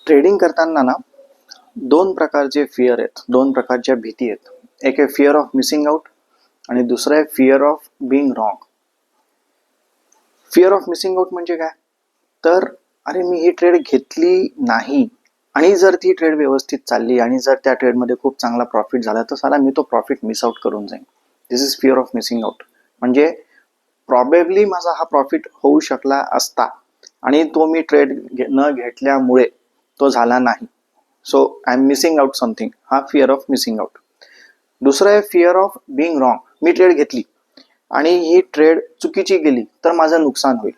Trading करताना ना दोन प्रकारचे फिअर आहेत, दोन प्रकारच्या भीती आहेत. एक आहे फिअर ऑफ मिसिंग आउट आणि दुसरं आहे fear of being wrong. Fear of missing out म्हणजे काय? तर अरे मी ही ट्रेड घेतली नाही आणि जर ती ट्रेड व्यवस्थित चालली आणि जर त्या ट्रेडमध्ये खूप चांगला प्रॉफिट झाला तर साला मी तो प्रॉफिट मिस आउट करून जाईन. This is fear of missing out. म्हणजे प्रॉबेबली माझा हा प्रॉफिट होऊ शकला असता आणि तो मी ट्रेड न घेतल्यामुळे तो झाला नाही. So I am missing out something. हा फिअर ऑफ मिसिंग आउट. दुसरं आहे fear of being wrong. Me trade घेतली आणि ही ट्रेड चुकीची गेली तर माझं नुकसान होईल.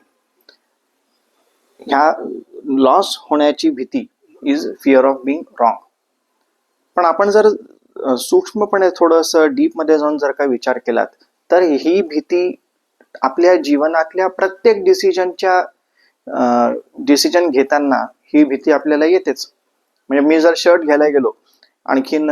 ह्या लॉस होण्याची भीती is fear of being wrong. पण आपण जर सूक्ष्मपणे थोडंसं डीपमध्ये जाऊन जर का विचार केलात तर ही भीती आपल्या जीवनातल्या प्रत्येक डिसिजन घेताना ही भीती आपल्याला येतेच. म्हणजे मी जर शर्ट घ्यायला गेलो, आणखीन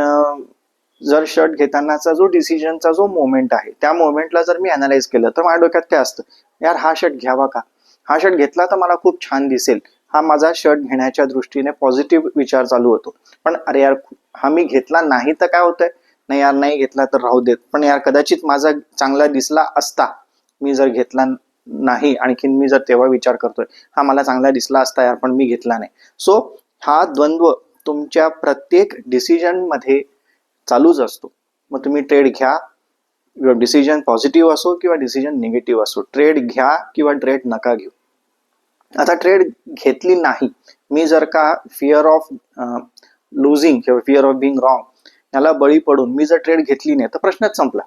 जर शर्ट घेतानाचा जो डिसिजनचा जो मोमेंट आहे त्या मोमेंटला जर मी अनालाइज केलं तर माझ्या डोक्यात काय असतं, यार हा शर्ट घ्यावा का, हा शर्ट घेतला तर मला खूप छान दिसेल, हा माझा शर्ट घेण्याच्या दृष्टीने पॉझिटिव्ह विचार चालू होतो. पण अरे यार हा मी घेतला नाही तर काय होतंय, नाही यार नाही घेतला तर राहू देत, पण यार कदाचित माझा चांगला दिसला असता, मी जर घेतला नाही, आणखीन मी जर तेव्हा विचार करतोय हा मला चांगला दिसला असता यार पण मी घेतला नाही. सो हा द्वंद्व तुमच्या प्रत्येक डिसिजन मध्ये चालूच असतो. मग तुम्ही ट्रेड घ्या, डिसिजन पॉझिटिव्ह असो किंवा डिसिजन निगेटिव्ह असो, ट्रेड घ्या किंवा ट्रेड नका घेऊ. आता ट्रेड घेतली नाही, मी जर का फिअर ऑफ लुझिंग किंवा फिअर ऑफ बिंग रॉंग याला बळी पडून मी जर ट्रेड घेतली नाही तर प्रश्नच संपला.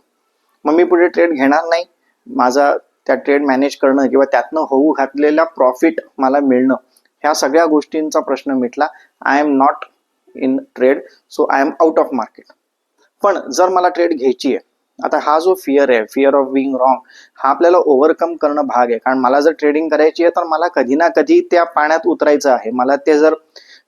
मग मी पुढे ट्रेड घेणार नाही. माझा त्या ट्रेड मॅनेज करणं किंवा त्यातनं होऊ घातलेला प्रॉफिट मला मिळणं, ह्या सगळ्या गोष्टींचा प्रश्न मिटला. I am not in trade, so I am out of market. पण जर मला ट्रेड घ्यायची आहे, आता हा जो फिअर आहे, फिअर ऑफ बिंग रॉंग, हा आपल्याला ओव्हरकम करणं भाग आहे. कारण मला जर ट्रेडिंग करायची आहे तर मला कधी ना कधी त्या पाण्यात उतरायचं आहे. मला ते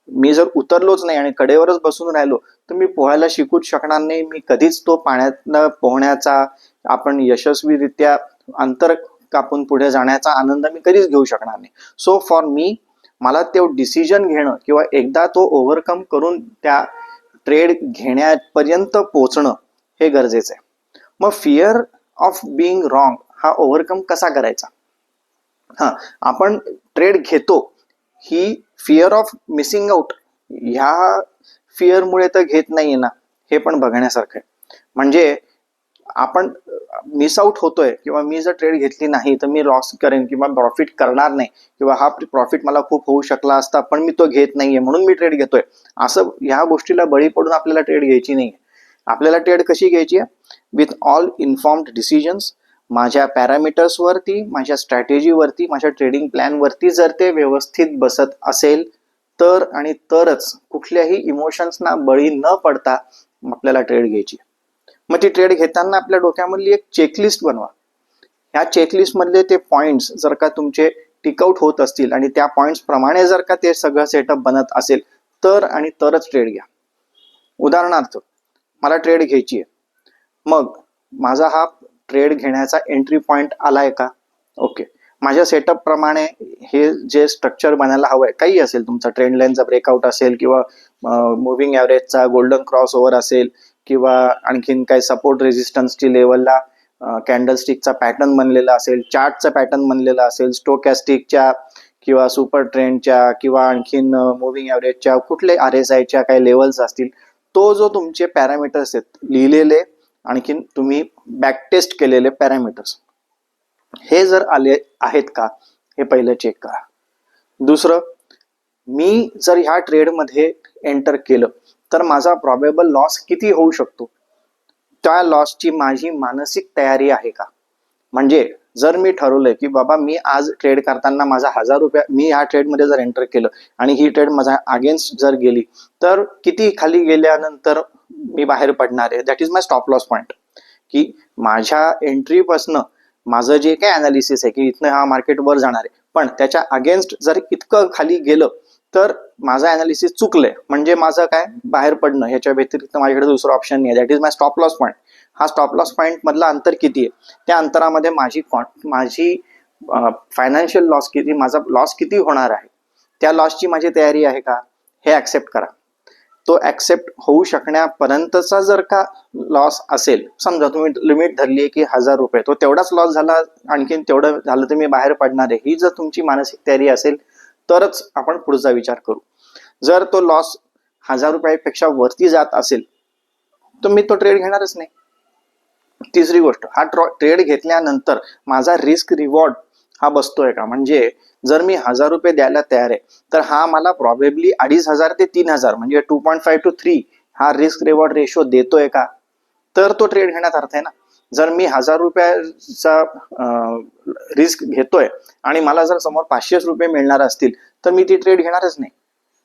मी जर उतरलोच नाही आणि कडेवरच बसून राहिलो तर मी पोहायला शिकूच शकणार नाही. मी कधीच तो पाण्यातनं पोहण्याचा, आपण यशस्वीरित्या अंतर कापून पुढे जाण्याचा आनंद मी कधीच घेऊ शकणार नाही. सो फॉर मी, मला तो डिसिजन घेणं किंवा एकदा तो ओव्हरकम करून त्या ट्रेड घेण्यापर्यंत पोहोचणं हे गरजेचं आहे. मग फिअर ऑफ बिंग रॉंग हा ओव्हरकम कसा करायचा? आपण ट्रेड घेतो ही फिअर ऑफ मिसिंग आउट ह्या फिअरमुळे तर घेत नाहीये ना, हे पण बघण्यासारखं आहे. म्हणजे आपण मिस आउट होतोय किंवा मी जर ट्रेड घेतली नाही तर मी लॉस करेन किंवा प्रॉफिट करणार नाही, किंवा हा प्रॉफिट मला खूप होऊ शकला असता पण मी तो घेत नाहीये म्हणून मी ट्रेड घेतोय, असं ह्या गोष्टीला बळी पडून आपल्याला ट्रेड घ्यायची नाहीये. आपल्याला ट्रेड कशी घ्यायची आहे? With all informed decisions. माझ्या पॅरामीटर्सवरती, माझ्या स्ट्रॅटेजीवरती, माझ्या ट्रेडिंग प्लॅनवरती जर ते व्यवस्थित बसत असेल तर आणि तरच कुठल्याही इमोशन्सना बळी न पडता आपल्याला ट्रेड घ्यायची. मग ती ट्रेड घेताना आपल्या डोक्यामधली एक चेकलिस्ट बनवा. ह्या चेकलिस्ट मधले ते पॉइंट्स जर का तुमचे टिकआउट होत असतील आणि त्या पॉइंट्स प्रमाणे जर का ते सगळं सेटअप बनत असेल तर आणि तरच ट्रेड घ्या. उदाहरणार्थ, मला ट्रेड घ्यायची आहे, मग माझा हा ट्रेड घेण्याचा एंट्री पॉइंट आलाय का? ओके, माझ्या सेटअप प्रमाणे हे जे स्ट्रक्चर बनायला हवंय, काही असेल, तुमचा ट्रेंड लाईनचा ब्रेकआउट असेल किंवा मुव्हिंग ॲव्हरेजचा गोल्डन क्रॉस ओव्हर असेल किंवा आणखीन काही सपोर्ट रेझिस्टन्सची लेवलला कॅन्डलस्टिकचा पॅटर्न बनलेला असेल, चार्टचा पॅटर्न बनलेला असेल, स्टोकॅस्टिकच्या किंवा सुपर ट्रेंडच्या किंवा आणखीन मुव्हिंग ॲव्हरेजच्या कुठले RSIच्या काही लेवल्स असतील, तो जो तुमचे पॅरामीटर्स आहेत लिहिलेले, आणखीन तुम्ही बॅकटेस्ट केलेले पॅरामीटर्स, हे जर आले आहेत का हे पहिलं चेक करा. दुसरं, मी जर ह्या ट्रेडमध्ये एंटर केलं तर माझा प्रॉबेबल लॉस किती होऊ शकतो, त्या लॉसची माझी मानसिक तयारी आहे का? म्हणजे जर मी ठरवलंय की बाबा मी आज ट्रेड करताना माझा 1000 रुपये, मी ह्या ट्रेडमध्ये जर एंटर केलं आणि ही ट्रेड माझ्या अगेन्स्ट जर गेली तर किती खाली गेल्यानंतर मी बाहेर पडणार आहे, that is my stop loss point. की माझ्या एंट्रीपासनं माझं जे काही अनालिसिस आहे की इथनं हा मार्केट वर जाणार आहे, पण त्याच्या अगेन्स्ट जर इतकं खाली गेलं तर माझं अनालिसिस चुकलंय, म्हणजे माझं काय, बाहेर पडणं, ह्याच्या व्यतिरिक्त माझ्याकडे दुसरं ऑप्शन नाही. That is my stop loss point. हा स्टॉप लॉस पॉईंट मधला अंतर किती आहे, त्या अंतरामध्ये माझी फायनान्शियल लॉस किती, माझा लॉस किती होणार आहे, त्या लॉसची माझी तयारी आहे का, हे ऍक्सेप्ट करा. तो ऍक्सेप्ट होऊ शकण्यापर्यंतचा जर का लॉस असेल, समजा तुम्ही लिमिट धरली आहे की 1000 रुपये, तो तेवढाच लॉस झाला, आणखीन तेवढं झालं तर मी बाहेर पडणार आहे, ही जर तुमची मानसिक तयारी असेल तरच आपण पुढचा विचार करू. जर तो लॉस 1000 रुपयापेक्षा वरती जात असेल तर मी तो ट्रेड घेणारच नाही. तिसरी गोष्ट, हा ट्रेड घेतल्यानंतर माझा रिस्क रिवॉर्ड हा बसतोय का? म्हणजे जर मी 1000 रुपये द्यायला तयार आहे तर हा मला प्रॉबेबली 2500 ते 3000 म्हणजे 2.5 to 3 हा रिस्क रिवॉर्ड रेशो देतोय का? तर तो ट्रेड घेण्यात अर्थ आहे ना. जर मी 1000 रुपयाचा रिस्क घेतोय आणि मला जर समोर 500 रुपये मिळणार असतील तर मी ती ट्रेड घेणारच नाही.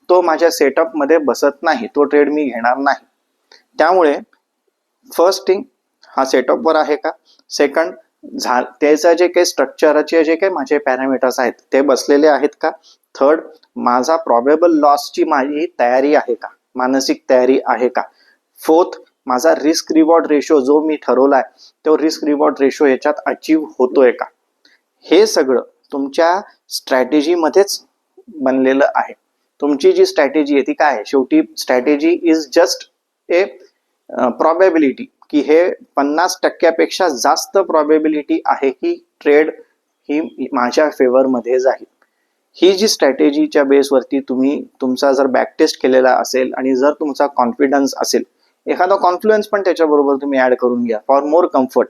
तो माझ्या सेटअप मध्ये बसत नाही, तो ट्रेड मी घेणार नाही. त्यामुळे फर्स्ट थिंग, हा सेटअपवर आहे का? सेकंड, त्याचं जे काही स्ट्रक्चरचे जे काही माझे पॅरामीटर्स आहेत ते बसलेले आहेत का? थर्ड, माझा प्रॉबेबल लॉसची माझी तयारी आहे का, मानसिक तयारी आहे का? फोर्थ, माझा रिस्क रिवॉर्ड रेशो जो मी ठरवलाय तो रिस्क रिवॉर्ड रेशो याच्यात अचीव्ह होतोय का? हे सगळं तुमच्या स्ट्रॅटेजीमध्येच बनलेलं आहे. तुमची जी स्ट्रॅटेजी आहे ती काय आहे? शेवटी strategy is just a probability, की हे 50% जास्त प्रॉबेबिलिटी आहे की ट्रेड ही माझ्या फेवरमध्ये जाईल. ही जी स्ट्रॅटेजीच्या बेसवरती तुम्ही तुमचा जर बॅक टेस्ट केलेला असेल आणि जर तुमचा कॉन्फिडन्स असेल, एखादा कॉन्फ्लुएन्स पण त्याच्याबरोबर तुम्ही ऍड करून घ्या फॉर मोर कम्फर्ट.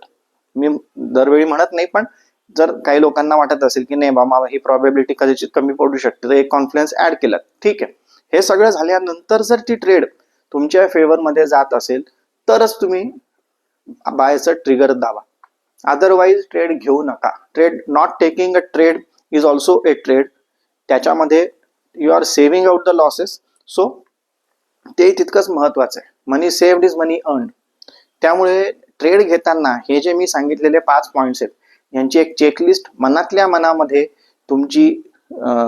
मी दरवेळी म्हणत नाही, पण जर काही लोकांना वाटत असेल की नाही बाबा ही प्रॉबेबिलिटी कदाचित कमी पडू शकते, तर एक कॉन्फिडन्स ऍड केला, ठीक आहे. हे सगळं झाल्यानंतर जर ती ट्रेड तुमच्या फेवरमध्ये जात असेल तरच तुम्ही बायचं ट्रिगर दाबा. अदरवाईज ट्रेड घेऊ नका. Trade, not taking a trade is also a trade. त्याच्यामध्ये you are saving out the losses, so ते तितकंच महत्वाचं आहे. Money saved is money earned. त्यामुळे ट्रेड घेताना हे जे मी सांगितलेले 5 पॉइंट्स आहेत यांची एक चेकलिस्ट मनातल्या मनामध्ये तुमची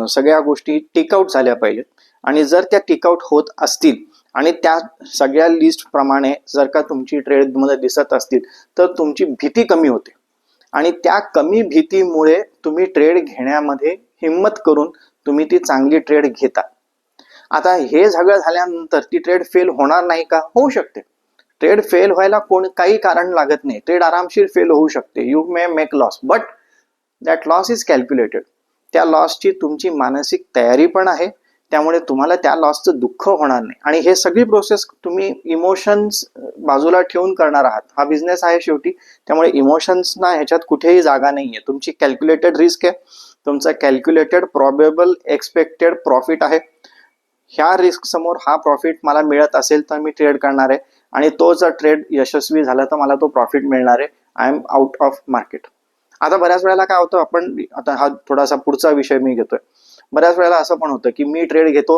सगळ्या गोष्टी टिकआउट झाल्या पाहिजेत. आणि जर त्या टिकआउट होत असतील आणि त्या सगळ्या लिस्ट प्रमाणे जर का तुमची ट्रेड मध्ये दिसत असतील तर तुमची भीती कमी होते आणि त्या कमी भीतीमुळे तुम्ही ट्रेड घेण्यामध्ये हिम्मत करून तुम्ही ती चांगली ट्रेड घेता. आता हे सगळं झाल्यानंतर ती ट्रेड फेल होणार नाही का? होऊ शकते. ट्रेड फेल व्हायला काही कारण लागत नाही. ट्रेड आरामशीर फेल होऊ शकते. You may make loss, but that loss is calculated. त्या लॉसची तुमची मानसिक तयारी पण आहे, त्यामुळे तुम्हाला त्या लॉसचं दुःख होणार नाही. आणि हे सगळी प्रोसेस तुम्ही इमोशन्स बाजूला ठेवून करणार आहात. हा बिझनेस आहे शेवटी, त्यामुळे इमोशन्सना ह्याच्यात कुठेही जागा नाहीये. तुमची कॅल्क्युलेटेड रिस्क आहे, तुमचा कॅल्क्युलेटेड प्रॉबेबल एक्सपेक्टेड प्रॉफिट आहे. ह्या रिस्क समोर हा प्रॉफिट मला मिळत असेल तर मी ट्रेड करणार आहे, आणि तो जर ट्रेड यशस्वी झाला तर मला तो प्रॉफिट मिळणार आहे. I am out of market. आता बऱ्याच वेळेला काय होतं, आपण आता हा थोडासा पुढचा विषय मी घेतोय. बऱ्याच वेळेला असं पण होतं की मी ट्रेड घेतो,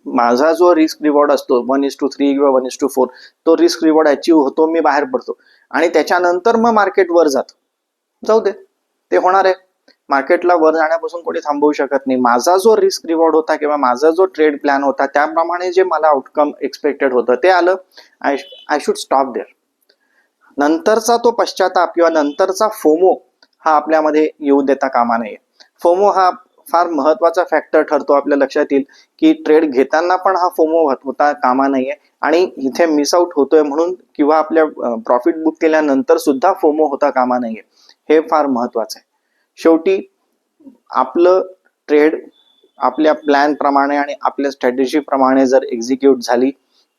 माझा जो रिस्क रिवॉर्ड असतो 1:3 किंवा 1:4, तो रिस्क रिवॉर्ड अचीव्ह होतो, मी बाहेर पडतो आणि त्याच्यानंतर मग मार्केट वर जातं. जाऊ दे, ते होणार आहे. मार्केटला वर जाण्यापासून कोणी थांबवू शकत नाही. माझा जो रिस्क रिवॉर्ड होता किंवा माझा जो ट्रेड प्लॅन होता त्याप्रमाणे जे मला आउटकम एक्सपेक्टेड होतं ते आलं. I should stop there. नंतरचा तो पश्चाताप किंवा नंतरचा फोमो हा आपल्यामध्ये येऊ देता कामा नये. फोमो हा फार महत्वाचा फॅक्टर ठरतो. आपल्या लक्षात येईल की ट्रेड घेताना पण हा फोमो होता कामा नये, आणि इथे मिस आउट होतोय म्हणून किंवा आपल्या प्रॉफिट बुक केल्यानंतर सुद्धा फोमो होता कामा नये. हे फार महत्वाचं आहे. शेवटी आपलं ट्रेड आपल्या प्लॅन प्रमाणे आणि आपल्या स्ट्रॅटेजी प्रमाणे जर एक्झिक्यूट झाली,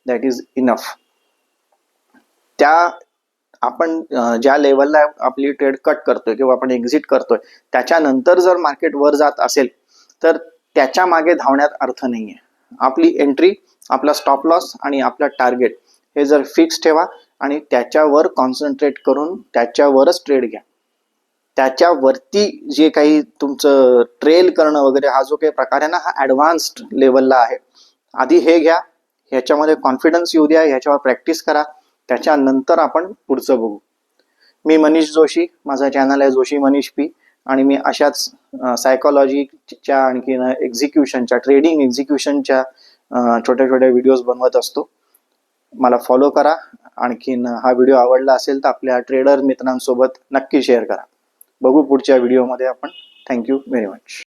दॅट इज इनफ. त्या आपण ज्या लेवलला आपली ट्रेड कट करतोय किंवा आपण एक्झिट करतोय त्याच्यानंतर जर मार्केट वर जात असेल तर त्याच्या मागे धावण्यात अर्थ नाहीये. आपली एंट्री, आपला स्टॉप लॉस आणि आपला टार्गेट हे जर फिक्स ठेवा आणि त्याच्यावर कॉन्सन्ट्रेट करून त्याच्यावरच ट्रेड घ्या. त्याच्यावरती जे काही तुमचं ट्रेल करणं वगैरे हा जो काही प्रकार आहे ना, हा ऍडव्हान्स्ड लेवलला आहे. आधी हे घ्या, ह्याच्यामध्ये कॉन्फिडन्स येऊ द्या, ह्याच्यावर प्रॅक्टिस करा, त्याच्यानंतर आपण पुढचं बघू. मी मनीष जोशी, माझा चॅनल आहे जोशी मनीष पी, आणि मी अशाच सायकोलॉजीच्या आणखीन एक्झिक्युशनच्या, ट्रेडिंग एक्झिक्युशनच्या छोट्या छोट्या व्हिडिओज बनवत असतो. मला फॉलो करा. आणखीन हा व्हिडिओ आवडला असेल तर आपल्या ट्रेडर मित्रांसोबत नक्की शेअर करा. बघू पुढच्या व्हिडिओमध्ये आपण. Thank you very much.